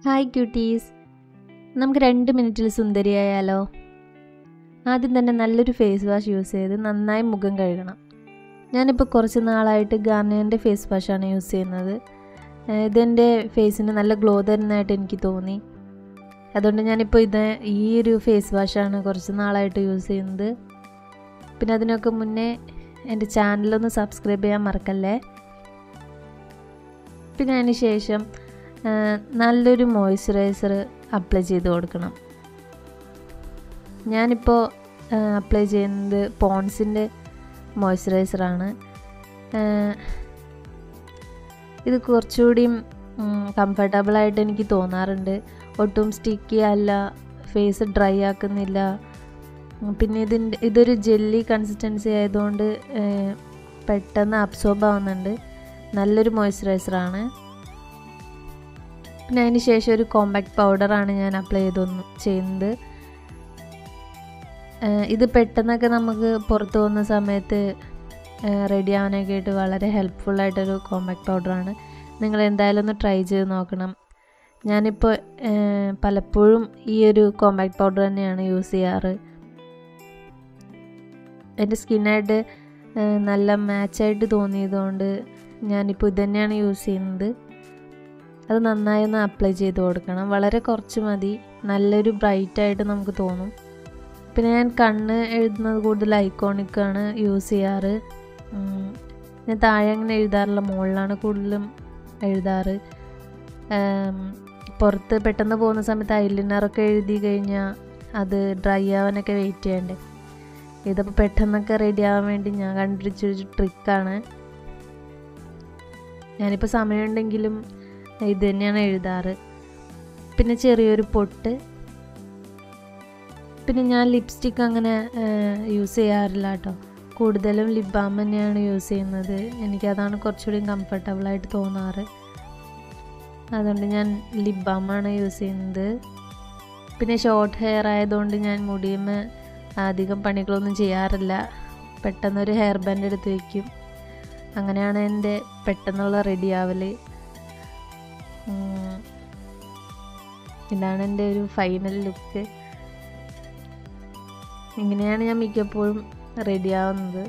Hi quotes, നമുക്ക് 2 മിനിറ്റിൽ സുന്ദരിയായാലോ? ആദ്യം തന്നെ നല്ലൊരു ഫേസ് വാഷ് യൂസ് ചെയ്ത് നന്നായി മുഖം കഴുകണം. ഞാനിപ്പോൾ കുറച്ച് നാളായിട്ട് ഗാർണിയറിൻ്റെ ഫേസ് വാഷാണ് യൂസ് ചെയ്യുന്നത്. ഇതെൻ്റെ ഫേസിന് നല്ല ഗ്ലോ തരുന്നതായിട്ട് എനിക്ക് തോന്നി. അതുകൊണ്ട് ഞാനിപ്പോൾ ഈ ഒരു ഫേസ് വാഷാണ് കുറച്ച് നാളായിട്ട് യൂസ് ചെയ്യുന്നത്. പിന്നെ അതിനൊക്കെ മുന്നേ എൻ്റെ ചാനലൊന്ന് സബ്സ്ക്രൈബ് ചെയ്യാൻ മറക്കല്ലേ. പിന്നെ അതിന് ശേഷം നല്ലൊരു മോയ്സ്ചറൈസർ അപ്ലൈ ചെയ്ത് കൊടുക്കണം. ഞാനിപ്പോൾ അപ്ലൈ ചെയ്യുന്നത് പോൺസിൻ്റെ മോയ്സ്ചറൈസറാണ്. ഇത് കുറച്ചുകൂടിയും കംഫർട്ടബിളായിട്ട് എനിക്ക് തോന്നാറുണ്ട്. ഒട്ടും സ്റ്റിക്കി അല്ല, ഫേസ് ഡ്രൈ ആക്കുന്നില്ല. പിന്നെ ഇതൊരു ജെല്ലി കൺസിസ്റ്റൻസി ആയതുകൊണ്ട് പെട്ടെന്ന് അബ്സോർബ് ആവുന്നുണ്ട്. നല്ലൊരു മോയ്സ്ചറൈസറാണ്. പിന്നെ അതിന് ശേഷം ഒരു കോമ്പാക്ട് പൗഡറാണ് ഞാൻ അപ്ലൈ ചെയ്യുന്നത്. ഇത് പെട്ടെന്നൊക്കെ നമുക്ക് പുറത്ത് പോകുന്ന സമയത്ത് റെഡി ആവാനൊക്കെ ആയിട്ട് വളരെ ഹെൽപ്ഫുള്ളായിട്ടൊരു കോമ്പാക്ട് പൗഡറാണ്. നിങ്ങൾ എന്തായാലും ഒന്ന് ട്രൈ ചെയ്ത് നോക്കണം. ഞാനിപ്പോൾ പലപ്പോഴും ഈ ഒരു കോമ്പാക്ട് പൗഡർ തന്നെയാണ് യൂസ് ചെയ്യാറ്. എൻ്റെ സ്കിന്നായിട്ട് നല്ല മാച്ചായിട്ട് തോന്നിയതുകൊണ്ട് ഞാനിപ്പോൾ ഇത് തന്നെയാണ് യൂസ് ചെയ്യുന്നത്. അത് നന്നായി ഒന്ന് അപ്ലൈ ചെയ്ത് കൊടുക്കണം. വളരെ കുറച്ച് മതി, നല്ലൊരു ബ്രൈറ്റായിട്ട് നമുക്ക് തോന്നും. പിന്നെ ഞാൻ കണ്ണ് എഴുതുന്നത് കൂടുതൽ ഐക്കോണിക്കാണ് യൂസ് ചെയ്യാറ്. ഞാൻ താഴെ അങ്ങനെ എഴുതാറില്ല, മുകളിലാണ് കൂടുതലും എഴുതാറ്. പുറത്ത് പെട്ടെന്ന് പോകുന്ന സമയത്ത് ഐലൈനറൊക്കെ എഴുതി കഴിഞ്ഞാൽ അത് ഡ്രൈ ആവാനൊക്കെ വെയിറ്റ് ചെയ്യണ്ടേ. ഇതിപ്പോൾ പെട്ടെന്നൊക്കെ റെഡി ആവാൻ വേണ്ടി ഞാൻ കണ്ടുപിടിച്ചൊരു ട്രിക്കാണ്. ഞാനിപ്പോൾ സമയമുണ്ടെങ്കിലും ഇത് തന്നെയാണ് എഴുതാറ്. പിന്നെ ചെറിയൊരു പൊട്ട്. പിന്നെ ഞാൻ ലിപ്സ്റ്റിക്ക് അങ്ങനെ യൂസ് ചെയ്യാറില്ല കേട്ടോ. കൂടുതലും ലിപ് ബാം തന്നെയാണ് യൂസ് ചെയ്യുന്നത്. എനിക്കതാണ് കുറച്ചുകൂടി കംഫർട്ടബിളായിട്ട് തോന്നാറ്. അതുകൊണ്ട് ഞാൻ ലിപ് ബാമാണ് യൂസ് ചെയ്യുന്നത്. പിന്നെ ഷോർട്ട് ഹെയർ ആയതുകൊണ്ട് ഞാൻ മുടിയുമ്മേ അധികം പണികളൊന്നും ചെയ്യാറില്ല. പെട്ടെന്നൊരു ഹെയർ ബാൻഡ് എടുത്ത് വയ്ക്കും. അങ്ങനെയാണ് എൻ്റെ പെട്ടെന്നുള്ള റെഡി ആവൽ. ഇതാണ് എൻ്റെ ഒരു ഫൈനൽ ലുക്ക്. ഇങ്ങനെയാണ് ഞാൻ മിക്കപ്പോഴും റെഡി ആവുന്നത്.